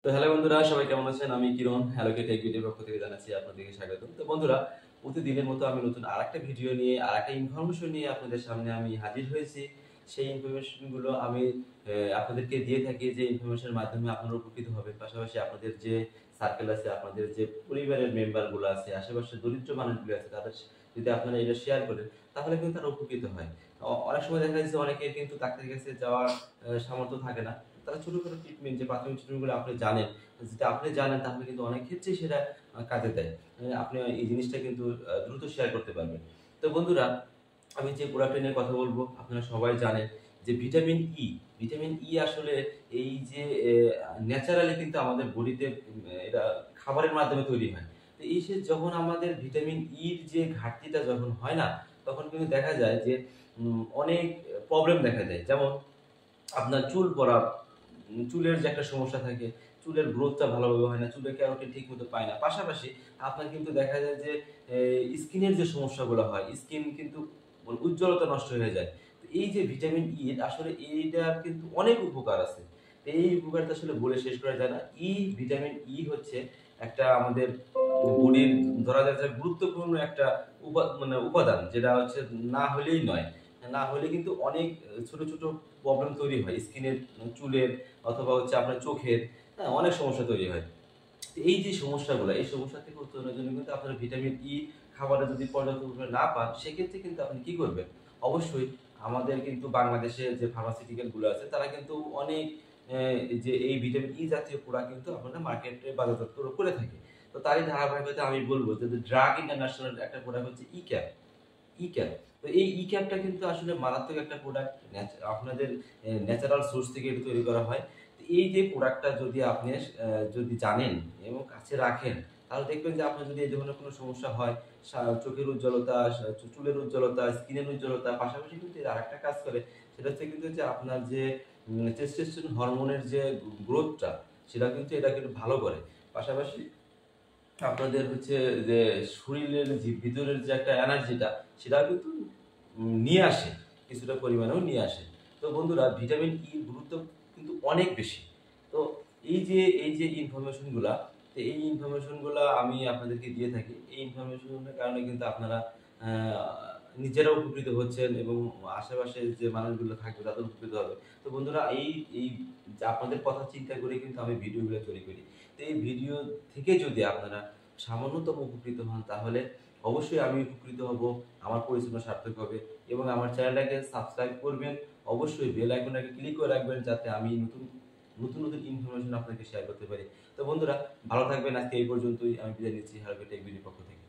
তো হ্যালো বন্ধুরা, সবাই কেমন আছেন? আমি কিরণ, হ্যালোকে টেক ভিডিওর পক্ষ থেকে জানাচ্ছি আপনাদেরকে স্বাগত। তো বন্ধুরা, প্রতিদিনের মতো আমি নতুন আরেকটা ভিডিও নিয়ে আরেকটা ইনফরমেশন নিয়ে আপনাদের সামনে আমি হাজির হয়েছি। সেই ইনফরমেশন গুলো আমি আপনাদেরকে দিয়ে থাকি, যে ইনফরমেশনের মাধ্যমে আপনারা উপকৃত হবেন। পাশাপাশি আপনাদের যে সার্কেল আছে, আপনাদের যে পরিবারের মেম্বার গুলো আছে, আশেপাশে দরিদ্র মানুষগুলো আছে, তাদের যদি আপনারা এটা শেয়ার করেন, তাহলে কিন্তু তারা উপকৃত হয়। অনেক সময় দেখা যাচ্ছে অনেকের কিন্তু ডাক্তারের কাছে যাওয়ার সামর্থ্য থাকে না। তারা ছোটখাটো ট্রিটমেন্ট, যে প্রাথমিক ট্রিটমেন্টগুলো আপনি জানেন, যেটা আপনি জানেন, তাহলে কিন্তু অনেক ক্ষেত্রেই সেটা কাজে দেয়। আপনি এই জিনিসটা কিন্তু দ্রুত শেয়ার করতে পারবেন। তো বন্ধুরা, আমি যে প্রোডাক্টটা নিয়ে কথা বলবো, আপনারা সবাই জানেন যে ভিটামিন ই। ভিটামিন ই আসলে এই যে ন্যাচারালি কিন্তু আমাদের বডিতে এটা খাবারের মাধ্যমে তৈরি হয়। তো এই যে যখন আমাদের ভিটামিন ইর যে ঘাটতিটা যখন হয় না, তখন কিন্তু দেখা যায় যে অনেক প্রবলেম দেখা যায়। যেমন আপনার চুল পড়া, চুলের যে একটা সমস্যা থাকে, চুলের গ্রোথটা ভালোভাবে হয় না, চুলে ক্যারোটিন ঠিক মতো পায় না। পাশাপাশি আপনার কিন্তু দেখা যায় যে স্কিনের যে সমস্যাগুলো হয়, স্কিন কিন্তু উজ্জ্বলতা নষ্ট হয়ে যায়। তো এই যে ভিটামিন ই, আসলে এইটার কিন্তু অনেক উপকার আছে। তো এই উপকারটা আসলে বলে শেষ করা যায় না। ভিটামিন ই হচ্ছে একটা আমাদের বডির, ধরা যায় যে গুরুত্বপূর্ণ একটা উপাদান, যেটা হচ্ছে না হলেই নয়। না হলে কিন্তু অনেক ছোট, ছোট প্রবলেম তৈরি হয়। স্কিনের, চুলের, অথবা হচ্ছে আপনার চোখের, হ্যাঁ? অনেক সমস্যা তৈরি হয়। তো এই যে সমস্যাগুলা, এই সমস্যা থেকে উত্তরণের জন্য কিন্তু আপনারা ভিটামিন ই খাবারে যদি পর্যাপ্ত পরিমাণে না পান, সেক্ষেত্রে কিন্তু আপনি কি করবেন? অবশ্যই আমাদের কিন্তু বাংলাদেশে যে ফার্মাসিউটিক্যাল গুলো আছে, তারা কিন্তু অনেক অ্যা যে এই ভিটামিন ই জাতীয় প্রোডাক্ট কিন্তু আপনারা মার্কেটে বাজারজাত করে থাকে। তো তারই ধারাবাহিকতায় আমি বলব যে ড্রাগ ইন্টারন্যাশনাল একটা প্রোডাক্ট হচ্ছে ই-ক্যাপ। ই-ক্যাপ। তো এই ই-ক্যাপটা কিন্তু আসলে মারাত্মক একটা প্রোডাক্ট। আপনাদের ন্যাচারাল সোর্স থেকে এটা তৈরি করা হয়। তো এই যে প্রোডাক্টটা যদি আপনি যদি জানেন এবং কাছে রাখেন, তাহলে দেখবেন যে আপনার যদি এই ধরনের কোনো সমস্যা হয়, চোখের উজ্জ্বলতা, চুলের উজ্জ্বলতা, স্কিনের উজ্জ্বলতা, পাশাপাশি কিন্তু এর আরেকটা কাজ করে। সেটা হচ্ছে কিন্তু যে আপনার যে টেস্টোস্টেরন হরমোনের যে গ্রোথটা, সেটা কিন্তু এটা কিন্তু ভালো করে। পাশাপাশি আপনাদের হচ্ছে যে শরীরের যে ভিতরের যে একটা এনার্জিটা, সেটাও কিন্তু নিয়ে আসে, কিছুটা পরিমাণেও নিয়ে আসে। তো বন্ধুরা, ভিটামিন ইর গুরুত্ব কিন্তু অনেক বেশি। তো এই যে ইনফরমেশন গুলা, তো এই ইনফরমেশন গুলা আমি আপনাদেরকে দিয়ে থাকি। এই ইনফরমেশনের কারণে কিন্তু আপনারা নিজেরাও উপকৃত হচ্ছেন এবং আশেপাশে যে মানুষগুলো থাকবে তাদের উপকৃত হবে। তো বন্ধুরা, এই যে আপনাদের কথা চিন্তা করে কিন্তু আমি ভিডিওগুলো তৈরি করি। তো এই ভিডিও থেকে যদি আপনারা সামান্যতম উপকৃত হন, তাহলে অবশ্যই আমি উপকৃত হব, আমার পরিশ্রম সার্থক হবে। এবং আমার চ্যানেলটাকে সাবস্ক্রাইব করবেন। অবশ্যই বেল আইকনটাকে ক্লিক করে রাখবেন, যাতে আমি নতুন নতুন নতুন ইনফরমেশন আপনাকে শেয়ার করতে পারি। তো বন্ধুরা, ভালো থাকবেন। আজকে এই পর্যন্তই। আমি বিদায় নিচ্ছি হ্যালো টেক ভিডিওর পক্ষ থেকে।